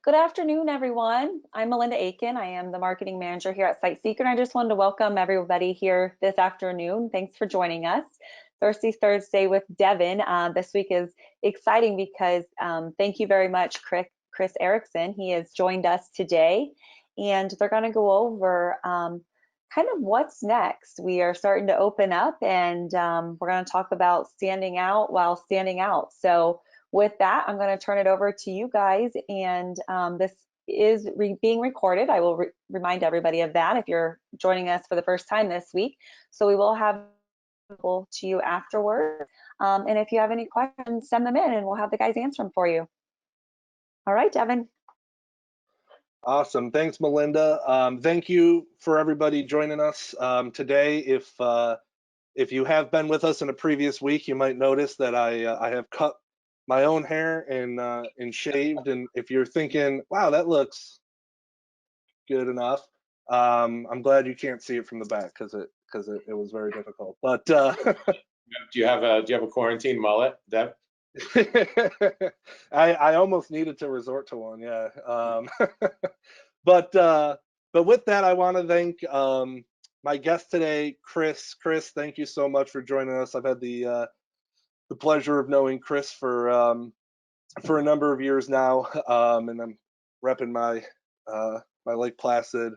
Good afternoon, everyone. I'm Melinda Aiken. I am the marketing manager here at SiteSeeker, and I just wanted to welcome everybody here this afternoon. Thanks for joining us. Thirsty Thursday with Devon. This week is exciting because thank you very much, Chris Erickson. He has joined us today, and they're going to go over kind of what's next. We are starting to open up, and we're going to talk about standing out while standing out. So with that, I'm going to turn it over to you guys, and this is being recorded. I will remind everybody of that if you're joining us for the first time this week. So we will have people to you afterward. And if you have any questions, send them in and we'll have the guys answer them for you. All right, Devon. Awesome. Thanks, Melinda. Thank you for everybody joining us today. If you have been with us in a previous week, you might notice that I have cut my own hair and shaved. And if you're thinking, wow, that looks good enough, I'm glad you can't see it from the back because it was very difficult. But do you have a quarantine mullet, Deb? I almost needed to resort to one, yeah. But with that, I want to thank my guest today, Chris. Chris, thank you so much for joining us. I've had the pleasure of knowing Chris for a number of years now, and I'm repping my my Lake Placid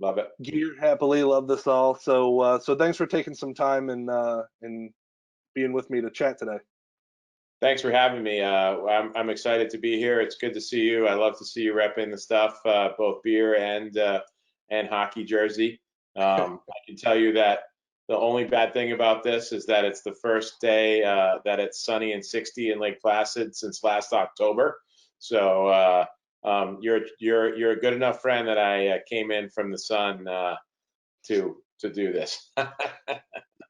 Love it gear happily. Love this all. So thanks for taking some time and being with me to chat today. Thanks for having me. I'm excited to be here. It's good to see you. I love to see you repping the stuff, both beer and hockey jersey. I can tell you that the only bad thing about this is that it's the first day that it's sunny and 60 in Lake Placid since last October. So you're a good enough friend that I came in from the sun to do this.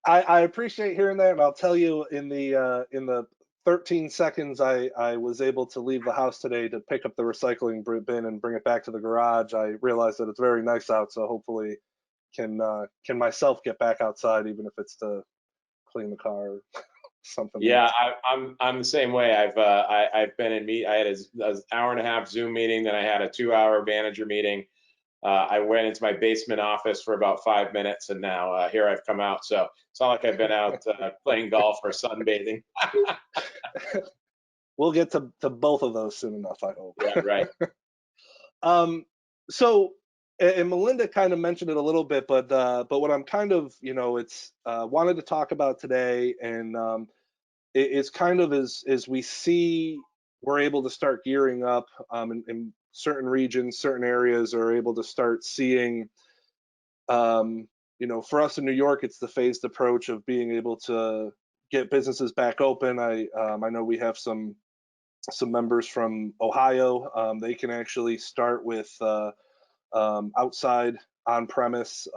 I appreciate hearing that, and I'll tell you in the 13 seconds I was able to leave the house today to pick up the recycling bin and bring it back to the garage, I realized that it's very nice out, so hopefully can myself get back outside, even if it's to clean the car or something. Yeah, I'm the same way. I've been in I had an hour and a half Zoom meeting, then I had a 2-hour manager meeting. I went into my basement office for about 5 minutes, and now here I've come out. So it's not like I've been out playing golf or sunbathing. We'll get to both of those soon enough, I hope. Yeah, right. So, and Melinda kind of mentioned it a little bit, but what I'm kind of, it's wanted to talk about today, and it's kind of as we see we're able to start gearing up in certain regions, certain areas are able to start seeing, for us in New York, it's the phased approach of being able to get businesses back open. I know we have some members from Ohio. They can actually start with outside on premise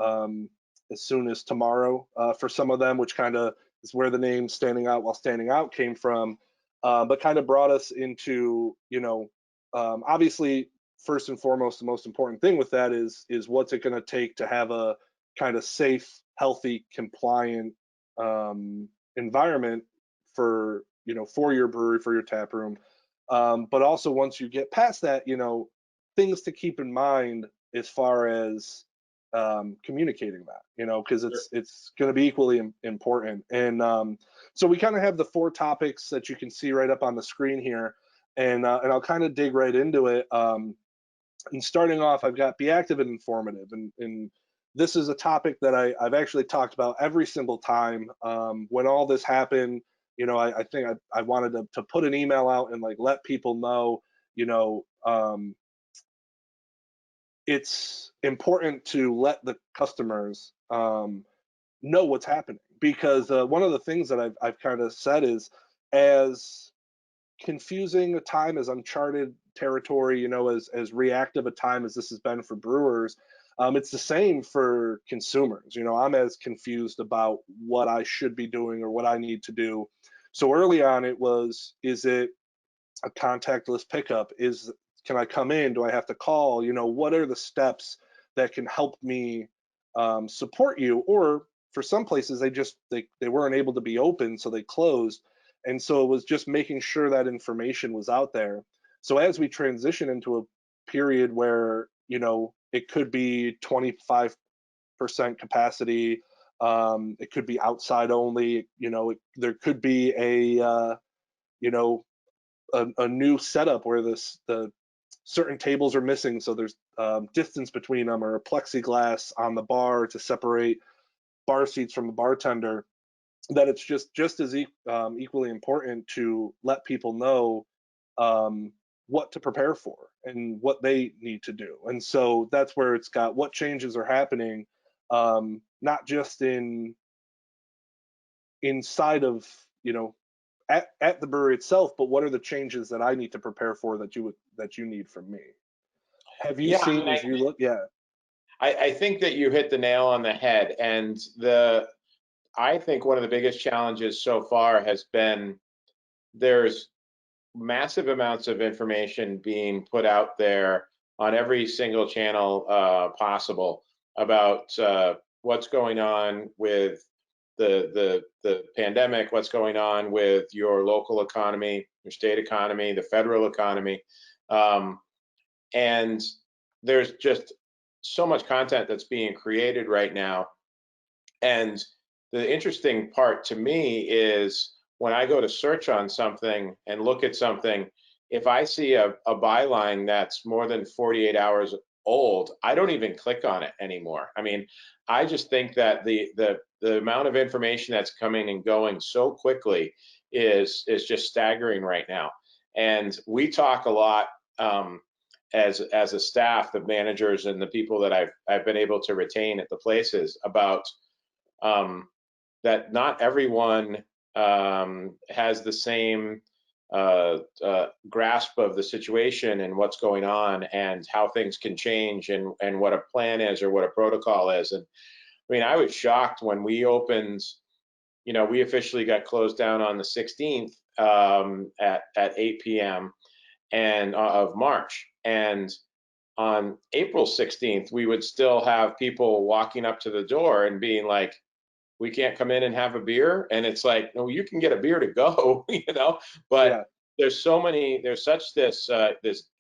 as soon as tomorrow for some of them, which kind of is where the name Standing Out While Standing Out came from, but kind of brought us into, obviously, first and foremost, the most important thing with that is what's it going to take to have a kind of safe, healthy, compliant environment for your brewery, for your tap room. But also once you get past that, things to keep in mind as far as communicating that, because it's going to be equally important. And so we kind of have the 4 topics that you can see right up on the screen here, and I'll kind of dig right into it. And starting off, I've got be active and informative, and this is a topic that I've actually talked about every single time. When all this happened, I think I wanted to put an email out and let people know, it's important to let the customers know what's happening, because one of the things that I've kind of said is, as confusing a time, as uncharted territory, as reactive a time as this has been for brewers, it's the same for consumers. I'm as confused about what I should be doing or what I need to do. So early on it was, is it a contactless pickup? Can I come in? Do I have to call? What are the steps that can help me support you? Or for some places, they weren't able to be open, so they closed. And so it was just making sure that information was out there. So as we transition into period where, it could be 25% capacity. It could be outside only. There could be a new setup where the certain tables are missing, so there's distance between them, or a plexiglass on the bar to separate bar seats from the bartender. That it's just as equally important to let people know what to prepare for and what they need to do. And so that's where it's got what changes are happening, not just inside of, at the brewery itself, but what are the changes that I need to prepare for that you need from me? Have you Yeah, I seen mean, as you look? Yeah. I think that you hit the nail on the head. And I think one of the biggest challenges so far has been there's massive amounts of information being put out there on every single channel possible about what's going on with the pandemic, what's going on with your local economy, your state economy, the federal economy. And there's just so much content that's being created right now. And the interesting part to me is when I go to search on something and look at something, if I see a byline that's more than 48 hours old, I don't even click on it anymore. I mean, I just think that the amount of information that's coming and going so quickly is just staggering right now. And we talk a lot as a staff, the managers and the people that I've been able to retain at the places about that not everyone has the same grasp of the situation and what's going on and how things can change and what a plan is or what a protocol is. And I mean, I was shocked when we opened, we officially got closed down on the 16th at 8 p.m. and of March. And on April 16th, we would still have people walking up to the door and being like, we can't come in and have a beer. And it's like, no, you can get a beer to go, but Yeah. there's such this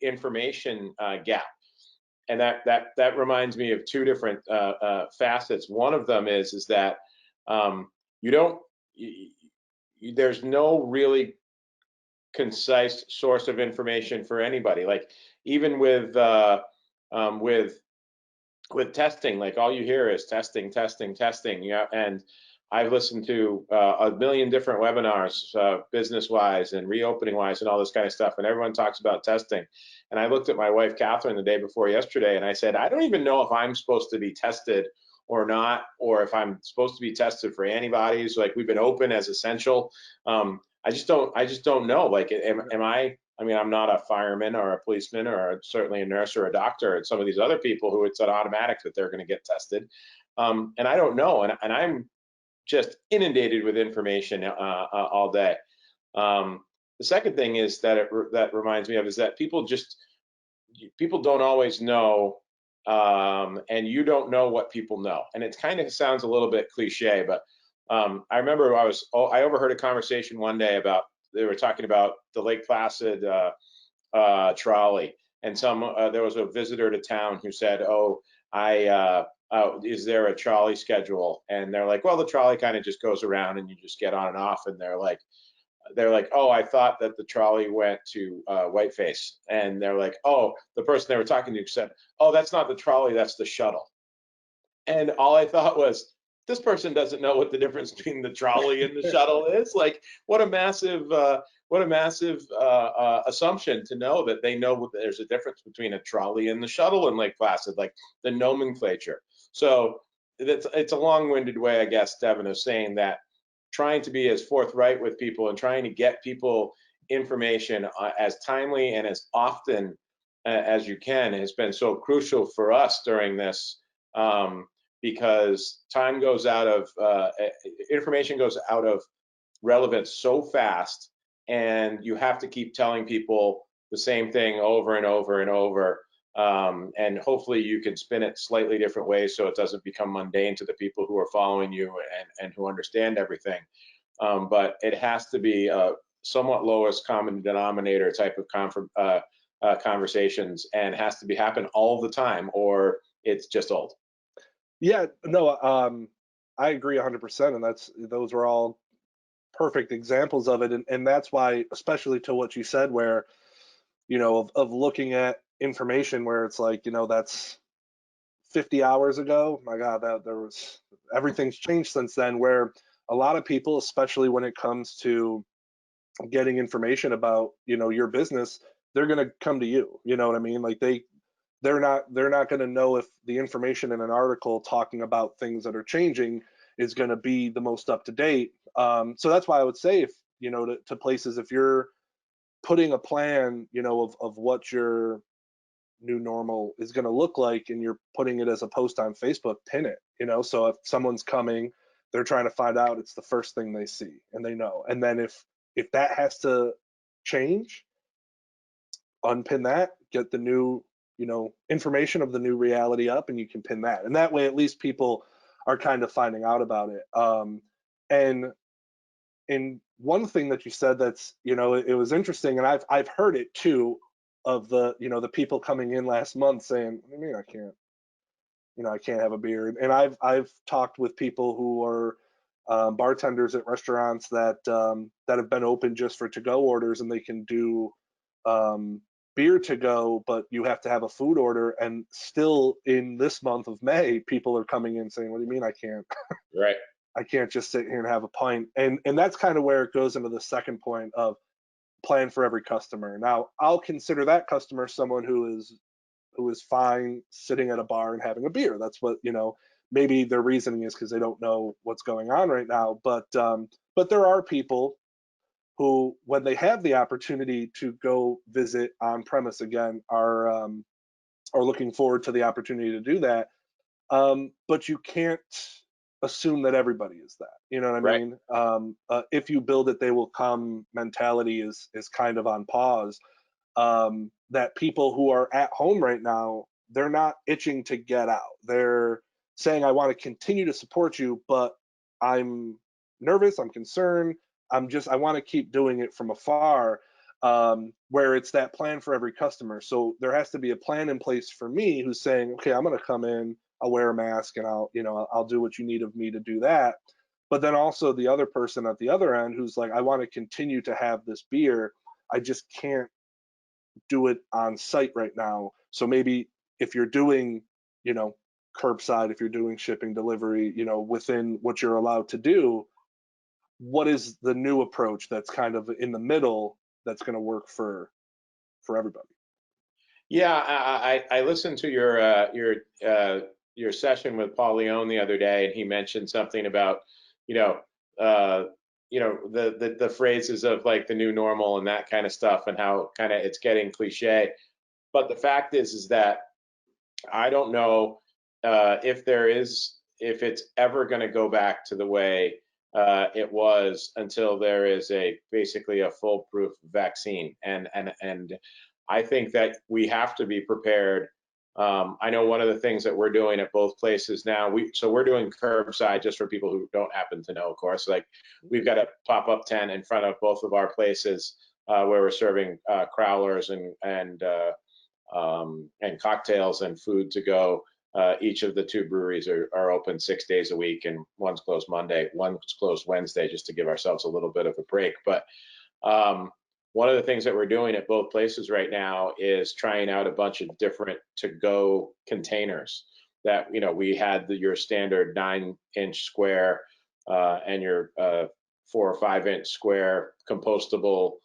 information gap. And that reminds me of two different facets. One of them is that you don't, there's no really concise source of information for anybody. Like even with testing, like all you hear is testing, testing, testing. Yeah, and I've listened to a million different webinars, business-wise and reopening-wise, and all this kind of stuff, and everyone talks about testing. And I looked at my wife, Catherine, the day before yesterday, and I said, I don't even know if I'm supposed to be tested or not, or if I'm supposed to be tested for antibodies. Like we've been open as essential. I just don't know. Like, am I? I mean, I'm not a fireman or a policeman or certainly a nurse or a doctor and some of these other people who it's an automatic that they're going to get tested. And I don't know. And I'm just inundated with information all day. The second thing is that that reminds me of is that people don't always know, and you don't know what people know. And it kind of sounds a little bit cliche, but I remember I overheard a conversation one day about they were talking about the Lake Placid trolley, and there was a visitor to town who said, "Oh, is there a trolley schedule?" And they're like, "Well, the trolley kind of just goes around and you just get on and off." And they're like, "Oh, I thought that the trolley went to Whiteface." And they're like, "Oh," the person they were talking to said, "Oh, that's not the trolley, that's the shuttle." And all I thought was, this person doesn't know what the difference between the trolley and the shuttle is. Like, what a massive assumption to know that they know there's a difference between a trolley and the shuttle in Lake Placid, like the nomenclature. So it's a long-winded way, I guess, Devon, of saying that trying to be as forthright with people and trying to get people information as timely and as often as you can has been so crucial for us during this. Because time goes out of information goes out of relevance so fast, and you have to keep telling people the same thing over and over and over, and hopefully you can spin it slightly different ways so it doesn't become mundane to the people who are following you and who understand everything. But it has to be a somewhat lowest common denominator type of conversations and has to happen all the time, or it's just old. Yeah, no, I agree 100%, and those were all perfect examples of it, and that's why, especially to what you said, where of looking at information where it's like, that's 50 hours ago. My God, that everything's changed since then. Where a lot of people, especially when it comes to getting information about your business, they're going to come to you. You know what I mean? Like they're not going to know if the information in an article talking about things that are changing is going to be the most up to date. So that's why I would say, if to places, if you're putting a plan of what your new normal is going to look like, and you're putting it as a post on Facebook, pin it. So if someone's coming, they're trying to find out, it's the first thing they see and they know. And then if that has to change, unpin that, get the new information of the new reality up, and you can pin that, and that way at least people are kind of finding out about it. And one thing that you said that's it was interesting, and I've heard it too, of the people coming in last month saying, "What do you mean I can't have a beer?" And I've talked with people who are bartenders at restaurants that have been open just for to-go orders, and they can do beer to go, but you have to have a food order. And still in this month of May, people are coming in saying, "What do you mean I can't?" Right. I can't just sit here and have a pint. And that's kind of where it goes into the second point of plan for every customer. Now, I'll consider that customer someone who is fine sitting at a bar and having a beer. That's what, maybe their reasoning is because they don't know what's going on right now. But there are people who, when they have the opportunity to go visit on premise again, are looking forward to the opportunity to do that. But you can't assume that everybody is that. You know what I Right. mean? If you build it, they will come mentality is kind of on pause. That people who are at home right now, they're not itching to get out. They're saying, "I want to continue to support you, but I'm nervous, I'm concerned, I want to keep doing it from afar." Where it's that plan for every customer. So there has to be a plan in place for me who's saying, "Okay, I'm going to come in, I'll wear a mask, and I'll do what you need of me to do that." But then also the other person at the other end who's like, "I want to continue to have this beer, I just can't do it on site right now." So maybe if you're doing, curbside, if you're doing shipping, delivery, within what you're allowed to do, what is the new approach that's kind of in the middle that's going to work for everybody? Yeah, I listened to your session with Paul Leone the other day, and he mentioned something about you know uh, the phrases of like the new normal and that kind of stuff, and how kind of it's getting cliche. But the fact is that I don't know if it's ever going to go back to the way it was until there is basically a foolproof vaccine, and I think that we have to be prepared. I know one of the things that we're doing at both places now, we're doing curbside, just for people who don't happen to know, of course. Like, we've got a pop-up tent in front of both of our places where we're serving crowlers and cocktails and food to go. Each of the two breweries are open 6 days a week, and one's closed Monday, one's closed Wednesday, just to give ourselves a little bit of a break. But one of the things that we're doing at both places right now is trying out a bunch of different to-go containers. That, we had your standard 9-inch square and your 4 or 5-inch square compostable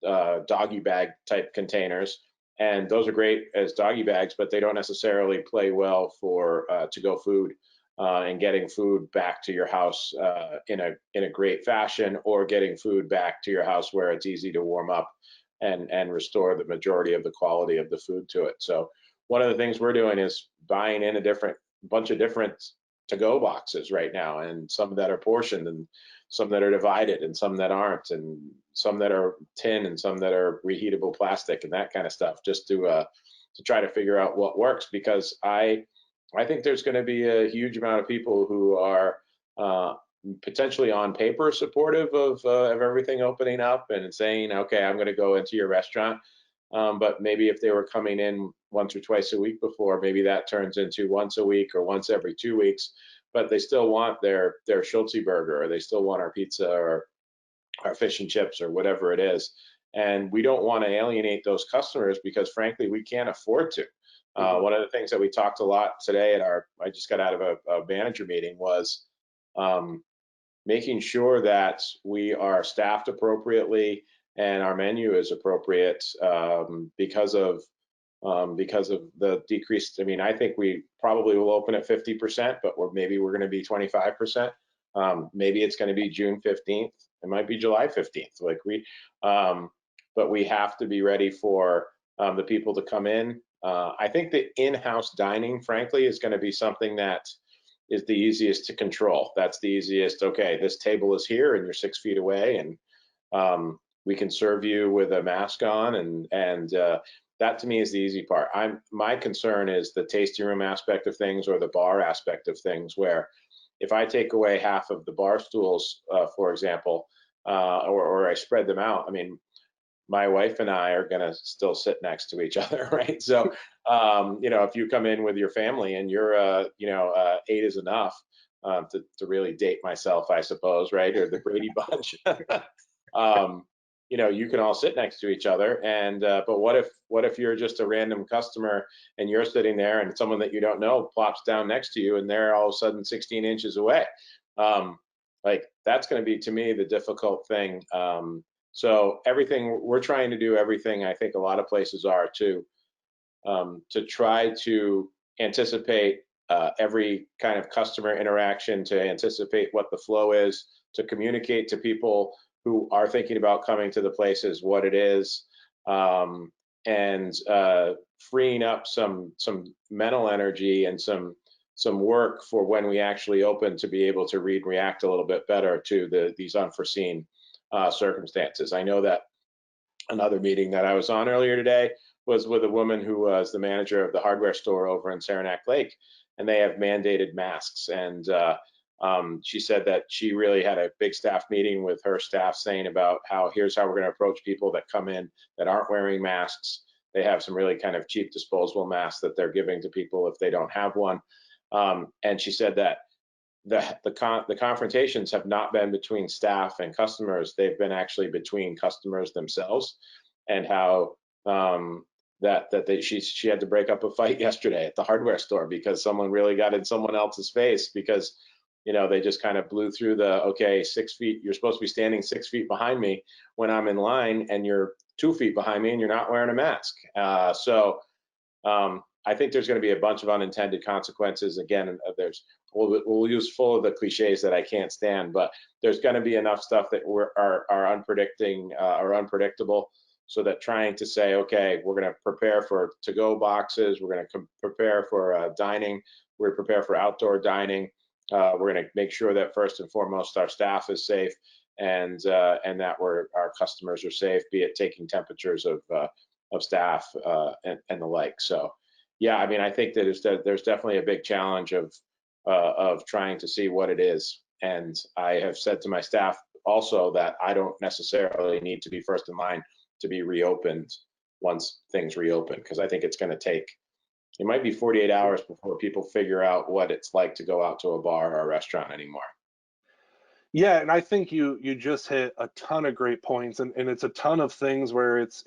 doggy bag type containers, and those are great as doggy bags, but they don't necessarily play well for to-go food and getting food back to your house in a great fashion, or getting food back to your house where it's easy to warm up and restore the majority of the quality of the food to it. So one of the things we're doing is buying in a bunch of different to-go boxes right now, and some that are portioned, and some that are divided, and some that aren't, and some that are tin, and some that are reheatable plastic, and that kind of stuff, just to try to figure out what works. Because I think there's going to be a huge amount of people who are potentially on paper supportive of everything opening up and saying, "Okay, I'm going to go into your restaurant." But maybe if they were coming in once or twice a week before, maybe that turns into once a week or once every 2 weeks. But they still want their Schultze burger, or they still want our pizza or our fish and chips or whatever it is. And we don't want to alienate those customers because, frankly, we can't afford to. One of the things that we talked a lot today at I just got out of a manager meeting was making sure that we are staffed appropriately and our menu is appropriate because of the decreased. I mean, I think we probably will open at 50%, but maybe we're going to be 25%. Maybe it's going to be June 15th. It might be July 15th. But we have to be ready for the people to come in. I think the in-house dining, frankly, is going to be something that is the easiest to control. That's the easiest. Okay, this table is here, and you're 6 feet away, and we can serve you with a mask on, and that to me is the easy part. My concern is the tasting room aspect of things or the bar aspect of things, where if I take away half of the bar stools, for example, or I spread them out, I mean, my wife and I are going to still sit next to each other, right? So, if you come in with your family and you're, 8 is enough to really date myself, I suppose, right? Or the Brady Bunch. You can all sit next to each other, and but what if you're just a random customer and you're sitting there and someone that you don't know plops down next to you and they're all of a sudden 16 inches away? That's going to be, to me, the difficult thing. So everything we're trying to do, everything I think a lot of places are to try to anticipate every kind of customer interaction, to anticipate what the flow is, to communicate to people who are thinking about coming to the places what it is, and freeing up some mental energy and some work for when we actually open, to be able to read and react a little bit better to these unforeseen circumstances. I know that another meeting that I was on earlier today was with a woman who was the manager of the hardware store over in Saranac Lake, and they have mandated masks. And she said that she really had a big staff meeting with her staff saying about here's how we're going to approach people that come in that aren't wearing masks. They have some really kind of cheap disposable masks that they're giving to people if they don't have one. And she said that the confrontations have not been between staff and customers. They've been actually between customers themselves, and how she had to break up a fight yesterday at the hardware store because someone really got in someone else's face because they just kind of blew through okay, 6 feet, you're supposed to be standing 6 feet behind me when I'm in line, and you're 2 feet behind me and you're not wearing a mask. I think there's going to be a bunch of unintended consequences. Again, we'll use full of the cliches that I can't stand, but there's going to be enough stuff that are unpredictable, so that trying to say, okay, we're going to prepare for to-go boxes, we're going to prepare for dining, we're going to prepare for outdoor dining, we're going to make sure that first and foremost our staff is safe, and that our customers are safe, be it taking temperatures of staff and the like. So. Yeah, I mean, I think that there's definitely a big challenge of trying to see what it is. And I have said to my staff also that I don't necessarily need to be first in line to be reopened once things reopen, because I think it might be 48 hours before people figure out what it's like to go out to a bar or a restaurant anymore. Yeah, and I think you just hit a ton of great points, and it's a ton of things where it's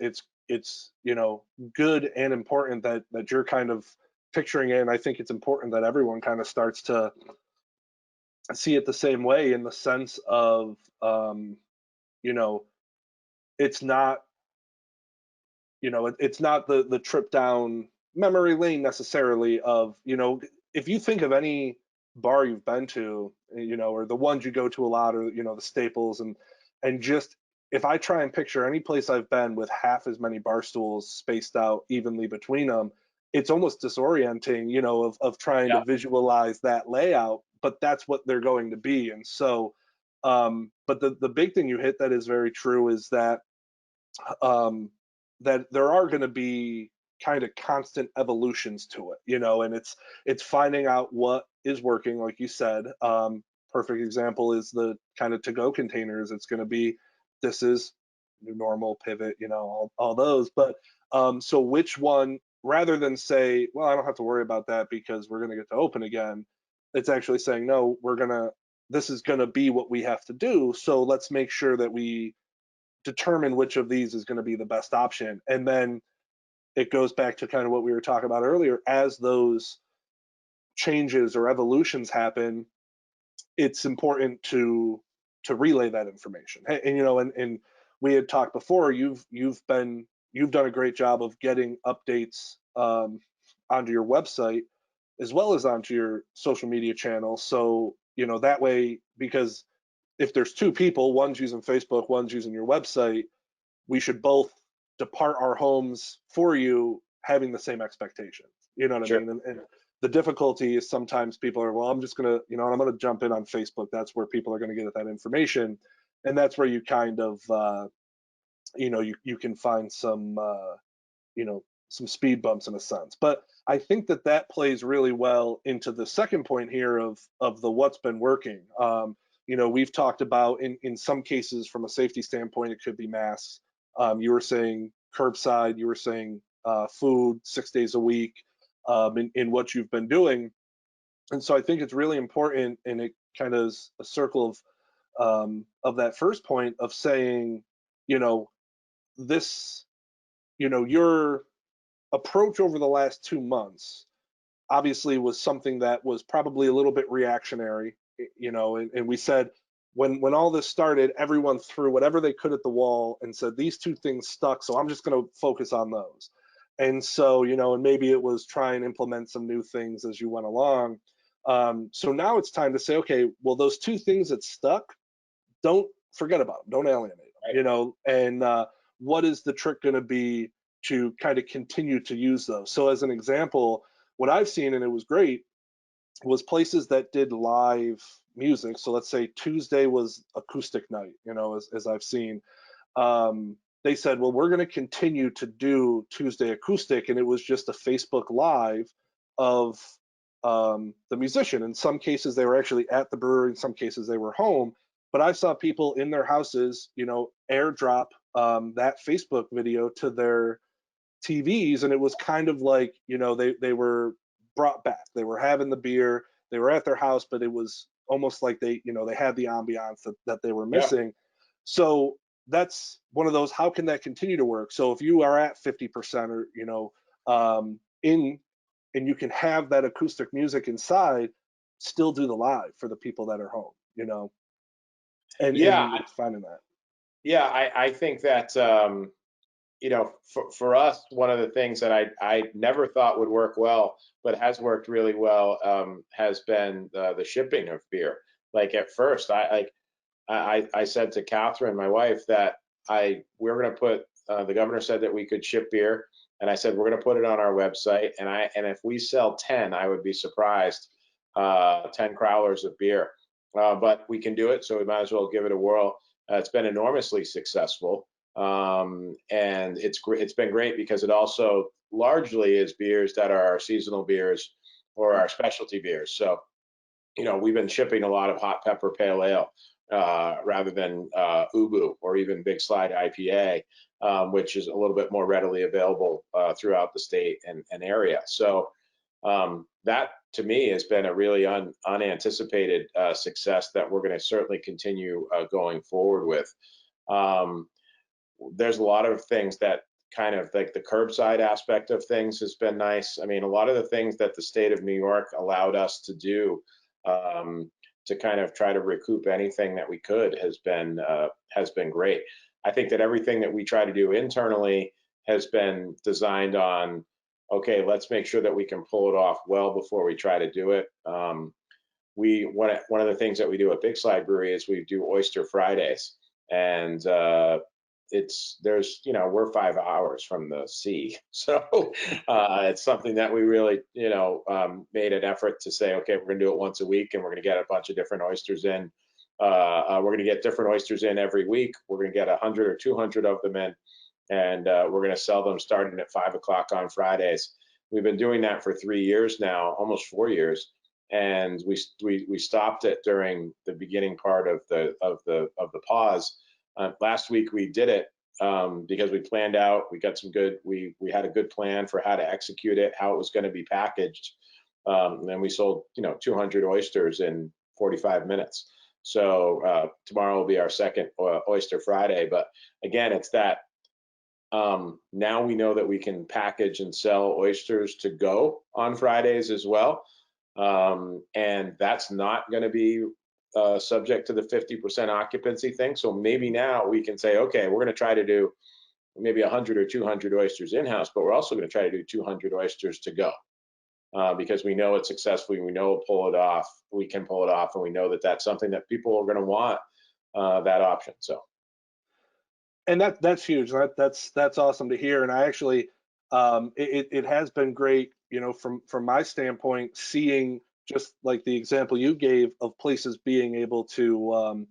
good and important that you're kind of picturing it. And I think it's important that everyone kind of starts to see it the same way, in the sense of it's not it's not the trip down memory lane necessarily of if you think of any bar you've been to, or the ones you go to a lot, or the staples, and just, if I try and picture any place I've been with half as many bar stools spaced out evenly between them, it's almost disorienting, of trying to visualize that layout, but that's what they're going to be. And so, but the big thing you hit that is very true is that that there are going to be kind of constant evolutions to it, and it's finding out what is working, like you said. Perfect example is the kind of to-go containers. It's going to be, this is new normal, pivot, all those. But so which one, rather than say, well, I don't have to worry about that because we're going to get to open again, it's actually saying, no, this is going to be what we have to do. So let's make sure that we determine which of these is going to be the best option. And then it goes back to kind of what we were talking about earlier. As those changes or evolutions happen, it's important to relay that information. And we had talked before. You've done a great job of getting updates onto your website as well as onto your social media channel. So that way, because if there's two people, one's using Facebook, one's using your website, we should both depart our homes for you having the same expectations. You know what Sure. I mean? And the difficulty is sometimes people are, well, I'm just gonna, I'm gonna jump in on Facebook. That's where people are gonna get that information, and that's where you kind of, you can find some, some speed bumps in a sense. But I think that plays really well into the second point here of the what's been working. We've talked about in some cases from a safety standpoint, it could be masks. You were saying curbside, you were saying food 6 days a week in what you've been doing. And so I think it's really important, and it kind of is a circle of that first point of saying, this, your approach over the last 2 months obviously was something that was probably a little bit reactionary, and we said when all this started, everyone threw whatever they could at the wall and said these two things stuck, so I'm just going to focus on those. And so, and maybe it was try and implement some new things as you went along. So now it's time to say, okay, well, those two things that stuck, don't forget about them, don't alienate them, Right. and what is the trick going to be to kind of continue to use those? So as an example, what I've seen, and it was great, was places that did live music. So let's say Tuesday was acoustic night, as I've seen. They said, well, we're going to continue to do Tuesday acoustic, and it was just a Facebook Live of the musician. In some cases, they were actually at the brewery. In some cases, they were home. But I saw people in their houses, airdrop that Facebook video to their TVs, and it was kind of like, they were brought back. They were having the beer, they were at their house, but it was almost like they had the ambiance that they were Yeah. missing. So that's one of those, how can that continue to work? So if you are at 50% or, in, and you can have that acoustic music inside, still do the live for the people that are home, Yeah. and it's finding that. Yeah. I think that, for us, one of the things that I never thought would work well, but has worked really well, has been the shipping of beer. Like at first, I said to Catherine, my wife, that we're going to put, the governor said that we could ship beer, and I said we're going to put it on our website, and if we sell 10, I would be surprised, 10 crowlers of beer, but we can do it, so we might as well give it a whirl. It's been enormously successful. And it's been great because it also largely is beers that are our seasonal beers or our specialty beers. So, we've been shipping a lot of hot pepper pale ale rather than Ubu or even Big Slide IPA, which is a little bit more readily available throughout the state and area. So that to me has been a really unanticipated success that we're going to certainly continue going forward with. There's a lot of things that kind of like the curbside aspect of things has been nice. I mean, a lot of the things that the state of New York allowed us to do to kind of try to recoup anything that we could has been great. I think that everything that we try to do internally has been designed on, okay, let's make sure that we can pull it off well before we try to do it. One of the things that we do at Big Slide Brewery is we do Oyster Fridays, and we're 5 hours from the sea, so it's something that we really made an effort to say, okay, we're going to do it once a week, and we're going to get a bunch of different oysters in. We're going to get different oysters in every week. We're going to get 100 or 200 of them in, and we're going to sell them starting at 5 o'clock on Fridays. We've been doing that for 3 years now, almost 4 years, and we stopped it during the beginning part of the pause. Last week we did it because we planned out, we got some good, we had a good plan for how to execute it, how it was going to be packaged. And then we sold, 200 oysters in 45 minutes. So tomorrow will be our second Oyster Friday. But again, it's that now we know that we can package and sell oysters to go on Fridays as well. And that's not going to be subject to the 50% occupancy thing. So maybe now we can say, okay, we're going to try to do maybe 100 or 200 oysters in-house, but we're also going to try to do 200 oysters to go. Because we know it's successful, we know we'll pull it off, we can pull it off, and we know that that's something that people are going to want, that option. So, and that's huge. That's awesome to hear. And I actually, it has been great, from my standpoint, seeing just like the example you gave of places being able to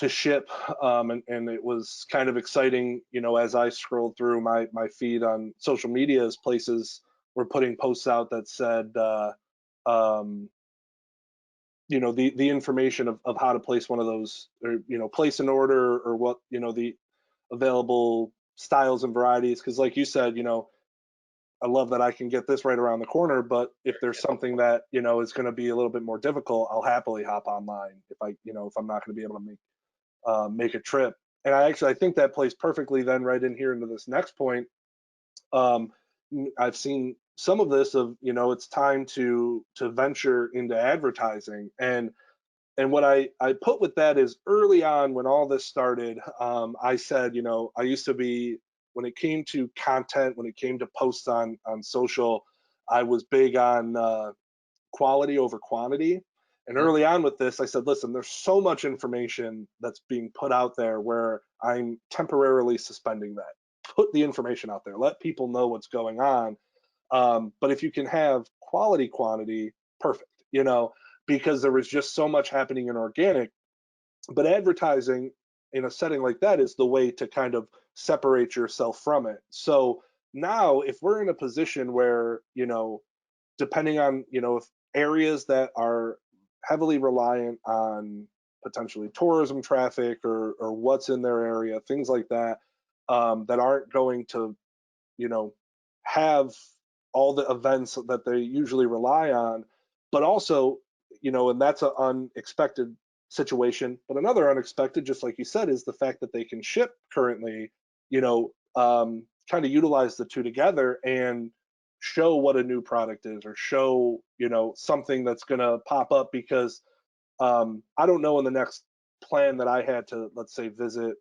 ship, and it was kind of exciting, as I scrolled through my feed on social media, as places were putting posts out that said, the information of how to place one of those, or place an order, or what, the available styles and varieties. Because like you said, I love that I can get this right around the corner, but if there's something that is going to be a little bit more difficult, I'll happily hop online if I'm not going to be able to make a trip. And I think that plays perfectly then right in here into this next point. I've seen some of this of, it's time to venture into advertising. And what I put with that is, early on when all this started, I said, I used to be, when it came to content, when it came to posts on social, I was big on quality over quantity. And early on with this, I said, listen, there's so much information that's being put out there where I'm temporarily suspending that. Put the information out there, let people know what's going on. But if you can have quality quantity, perfect, because there was just so much happening in organic. But advertising in a setting like that is the way to kind of separate yourself from it. So now, if we're in a position where, depending on, if areas that are heavily reliant on potentially tourism traffic, or what's in their area, things like that, that aren't going to, have all the events that they usually rely on, but also, and that's an unexpected situation. But another unexpected, just like you said, is the fact that they can ship currently, kind of utilize the two together and show what a new product is, or show, something that's going to pop up. Because I don't know when the next plan that I had to, let's say, visit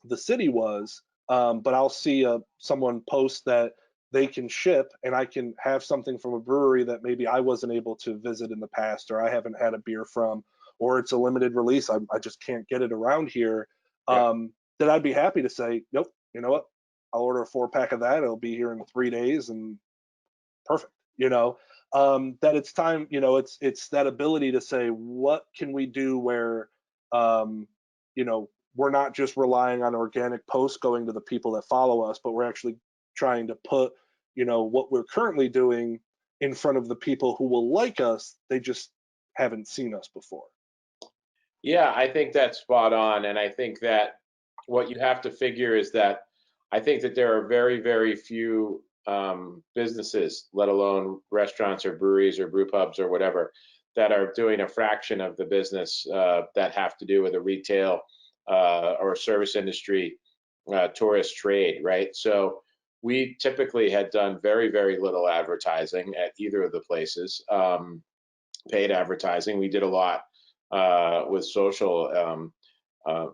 the city was, but I'll see someone post that they can ship, and I can have something from a brewery that maybe I wasn't able to visit in the past, or I haven't had a beer from, or it's a limited release, I just can't get it around here. yeah. Then I'd be happy to say, nope, you know what, I'll order a 4-pack of that, it'll be here in 3 days, and perfect. That it's time, it's that ability to say, what can we do where, we're not just relying on organic posts going to the people that follow us, but we're actually trying to put, what we're currently doing in front of the people who will like us. They just haven't seen us before. Yeah, I think that's spot on. And I think that what you have to figure is that I think that there are very, very few businesses, let alone restaurants or breweries or brew pubs or whatever, that are doing a fraction of the business that have to do with a retail or service industry, tourist trade, right? So we typically had done very, very little advertising at either of the places, paid advertising. We did a lot with social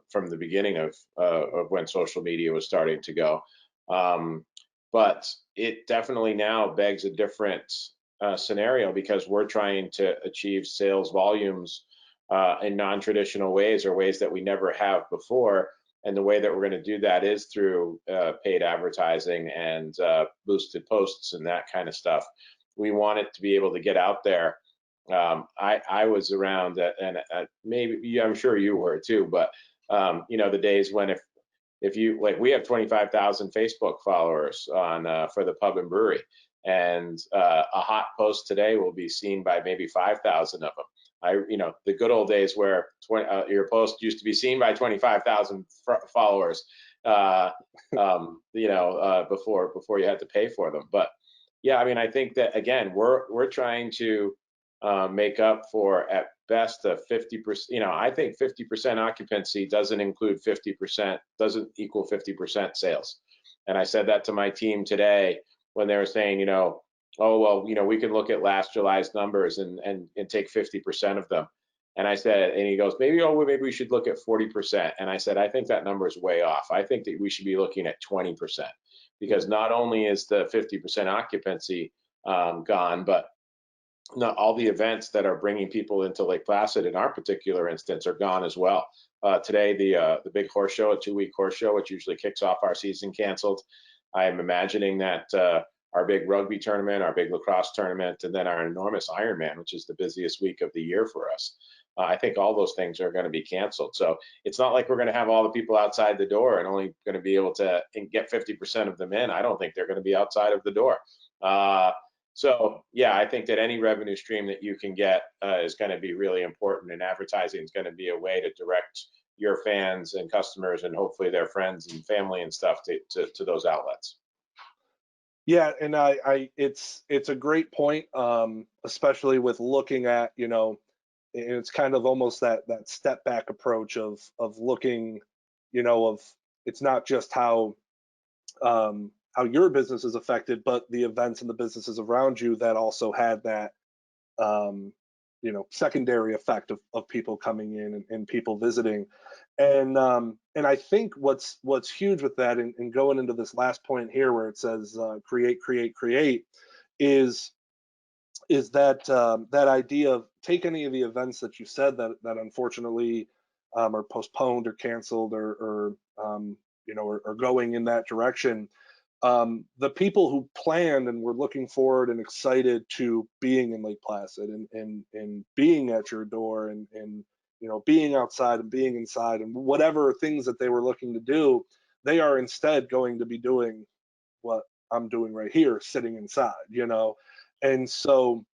from the beginning of when social media was starting to go. But it definitely now begs a different scenario, because we're trying to achieve sales volumes in non-traditional ways, or ways that we never have before. And the way that we're going to do that is through paid advertising and boosted posts and that kind of stuff. We want it to be able to get out there. I was around, and maybe I'm sure you were too, but the days when if you, like, we have 25,000 Facebook followers on for the pub and brewery, and a hot post today will be seen by maybe 5,000 of them. The good old days where your post used to be seen by 25,000 followers, before you had to pay for them. But yeah, I mean, I think that again, we're trying to make up for at best a 50%. I think 50% occupancy doesn't include 50%, doesn't equal 50% sales. And I said that to my team today when they were saying, oh, well, we can look at last July's numbers and take 50% of them. And I said, and he goes, maybe we should look at 40%. And I said, I think that number is way off. I think that we should be looking at 20%, because not only is the 50% occupancy gone, but not all the events that are bringing people into Lake Placid in our particular instance are gone as well. Today, the big horse show, a 2-week horse show, which usually kicks off our season, canceled. I am imagining that our big rugby tournament, our big lacrosse tournament, and then our enormous Ironman, which is the busiest week of the year for us. I think all those things are going to be canceled. So it's not like we're going to have all the people outside the door and only going to be able to get 50% of them in. I don't think they're going to be outside of the door. So yeah, I think that any revenue stream that you can get is going to be really important, and advertising is going to be a way to direct your fans and customers and hopefully their friends and family and stuff to those outlets. Yeah, and it's a great point, especially with looking at, it's kind of almost that step back approach of looking, of it's not just how your business is affected, but the events and the businesses around you that also had that secondary effect of people coming in and people visiting. And I think what's huge with that, and going into this last point here where it says create is that idea of take any of the events that you said that unfortunately are postponed or canceled or going in that direction. The people who planned and were looking forward and excited to being in Lake Placid and being at your door and being outside and being inside and whatever things that they were looking to do, they are instead going to be doing what I'm doing right here, sitting inside, and so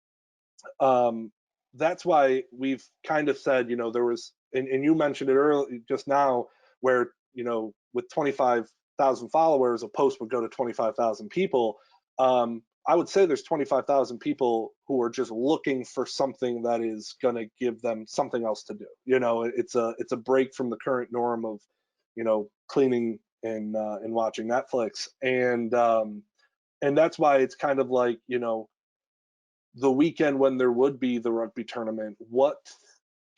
that's why we've kind of said, there was, and you mentioned it earlier just now, where with 25,000 followers, a post would go to 25,000 people. I would say there's 25,000 people who are just looking for something that is going to give them something else to do. It's a break from the current norm of, cleaning and watching Netflix, and that's why it's kind of like, the weekend when there would be the rugby tournament, what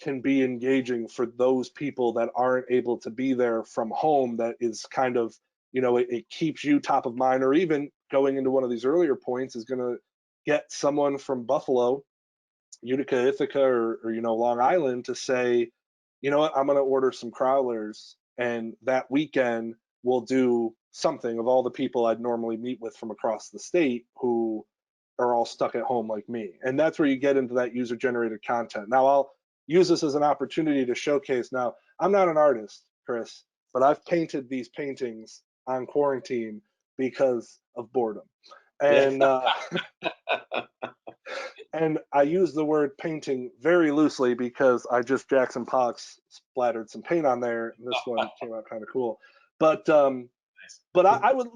can be engaging for those people that aren't able to be there from home, that is kind of, it keeps you top of mind, or even going into one of these earlier points is going to get someone from Buffalo, Utica, Ithaca, or Long Island to say, you know what, I'm going to order some crowlers, and that weekend we'll do something of all the people I'd normally meet with from across the state who are all stuck at home like me. And that's where you get into that user generated content. Now I'll use this as an opportunity to showcase. Now, I'm not an artist, Chris, but I've painted these paintings on quarantine because of boredom. And and I use the word painting very loosely because I just Jackson Pollock splattered some paint on there, and this one came out kind of cool. But I would,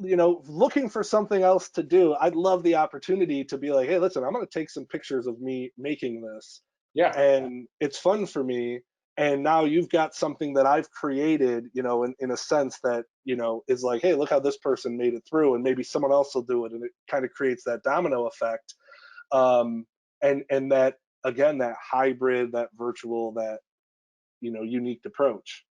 looking for something else to do, I'd love the opportunity to be like, hey, listen, I'm going to take some pictures of me making this. Yeah. And it's fun for me. And now you've got something that I've created, in a sense that, is like, hey, look how this person made it through, and maybe someone else will do it. And it kind of creates that domino effect. And that, again, that hybrid, that virtual, that, unique approach.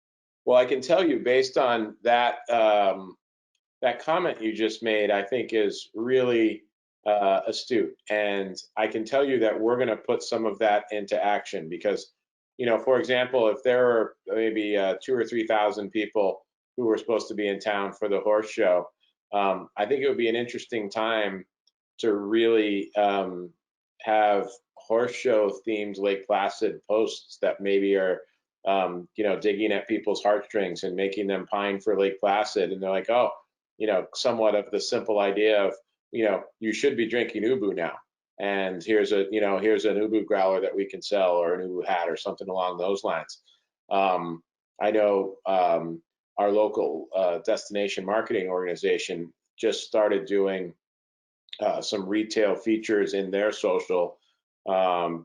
Well, I can tell you based on that, that comment you just made, I think is really astute. And I can tell you that we're going to put some of that into action because, for example, if there are maybe 2,000 or 3,000 people who were supposed to be in town for the horse show, I think it would be an interesting time to really have horse show themed Lake Placid posts that maybe are, digging at people's heartstrings and making them pine for Lake Placid. And they're like, oh, somewhat of the simple idea of, you should be drinking Ubu now. and here's an Ubu growler that we can sell, or an Ubu hat, or something along those lines. I know our local destination marketing organization just started doing some retail features in their social,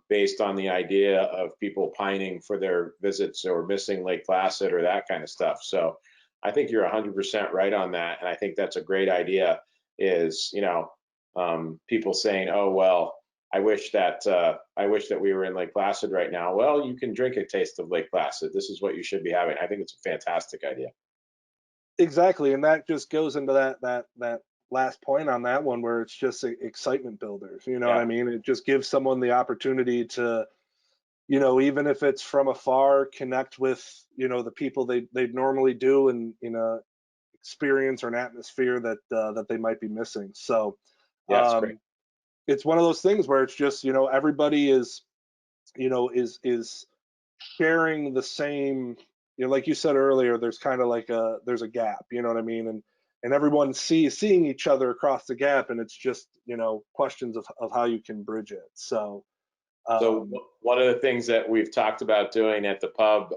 based on the idea of people pining for their visits or missing Lake Placid or that kind of stuff. So I think you're 100% right on that, and I think that's a great idea. Is people saying, "Oh well, I wish that we were in Lake Placid right now." Well, you can drink a taste of Lake Placid. This is what you should be having. I think it's a fantastic idea. Exactly, and that just goes into that last point on that one, where it's just excitement builders. You know what I mean? It just gives someone the opportunity to, even if it's from afar, connect with, the people they'd normally do, and experience or an atmosphere that they might be missing. So Yeah, it's great. it's one of those things where it's just, everybody is sharing the same, like you said earlier, there's kind of like there's a gap, you know what I mean? And everyone seeing each other across the gap, and it's just, questions of how you can bridge it. So one of the things that we've talked about doing at the pub,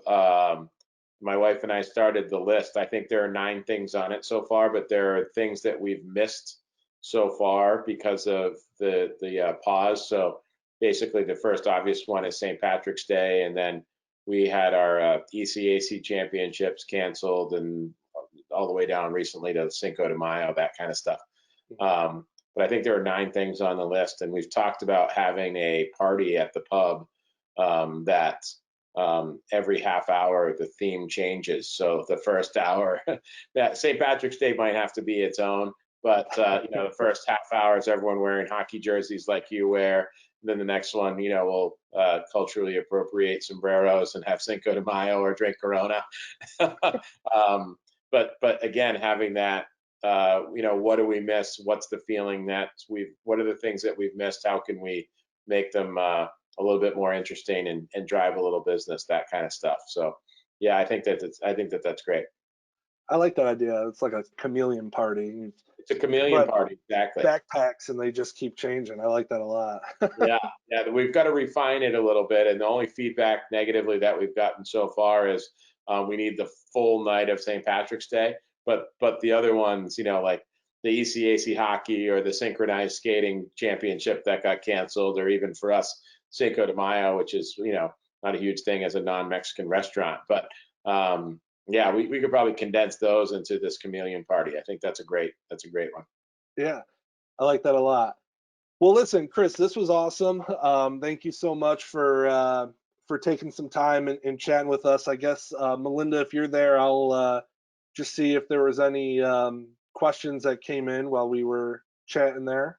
my wife and I started the list. I think there are 9 things on it so far, but there are things that we've missed so far because of the pause. So basically, the first obvious one is St. Patrick's Day, and then we had our ECAC championships canceled, and all the way down recently to Cinco de Mayo, that kind of stuff. But I think there are 9 things on the list, and we've talked about having a party at the pub that every half hour the theme changes. So the first hour, that St. Patrick's Day might have to be its own, but the first half hour is everyone wearing hockey jerseys like you wear. And then the next one, we'll culturally appropriate sombreros and have Cinco de Mayo or drink Corona. But again, having that, what do we miss? What's the feeling that what are the things that we've missed? How can we make them a little bit more interesting and drive a little business, that kind of stuff. So yeah, I think that's great. I like that idea. It's like a chameleon party. It's a chameleon party, exactly. Backpacks, and they just keep changing. I like that a lot. Yeah, we've got to refine it a little bit, and the only feedback negatively that we've gotten so far is we need the full night of St. Patrick's Day, but the other ones, like the ECAC hockey or the synchronized skating championship that got canceled, or even for us, Cinco de Mayo, which is not a huge thing as a non-Mexican restaurant, but yeah, we could probably condense those into this chameleon party. I think that's a great one. Yeah, I like that a lot. Well, listen, Chris, this was awesome. Thank you so much for taking some time and chatting with us. I guess Melinda, if you're there, I'll just see if there was any questions that came in while we were chatting there.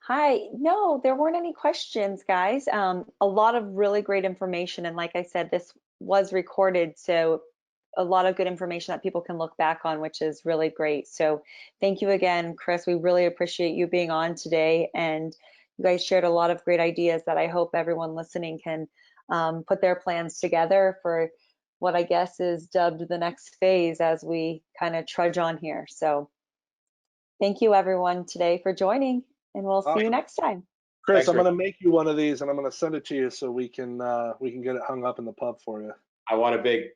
Hi. No, there weren't any questions, guys. A lot of really great information. And like I said, this was recorded, so a lot of good information that people can look back on, which is really great. So thank you again, Chris. We really appreciate you being on today. And you guys shared a lot of great ideas that I hope everyone listening can put their plans together for what I guess is dubbed the next phase as we kind of trudge on here. So thank you everyone today for joining, and we'll see you next time. Chris, I'm going to make you one of these, and I'm going to send it to you so we can get it hung up in the pub for you. I want a big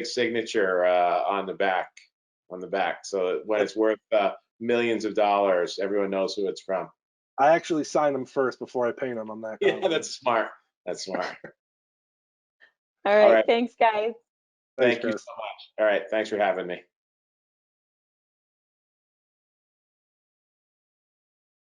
signature on the back, so when it's worth millions of dollars, everyone knows who it's from. I actually sign them first before I paint them. I'm that confident. Yeah, that's smart. All right. Thanks, guys. Thank you so much. All right, thanks for having me.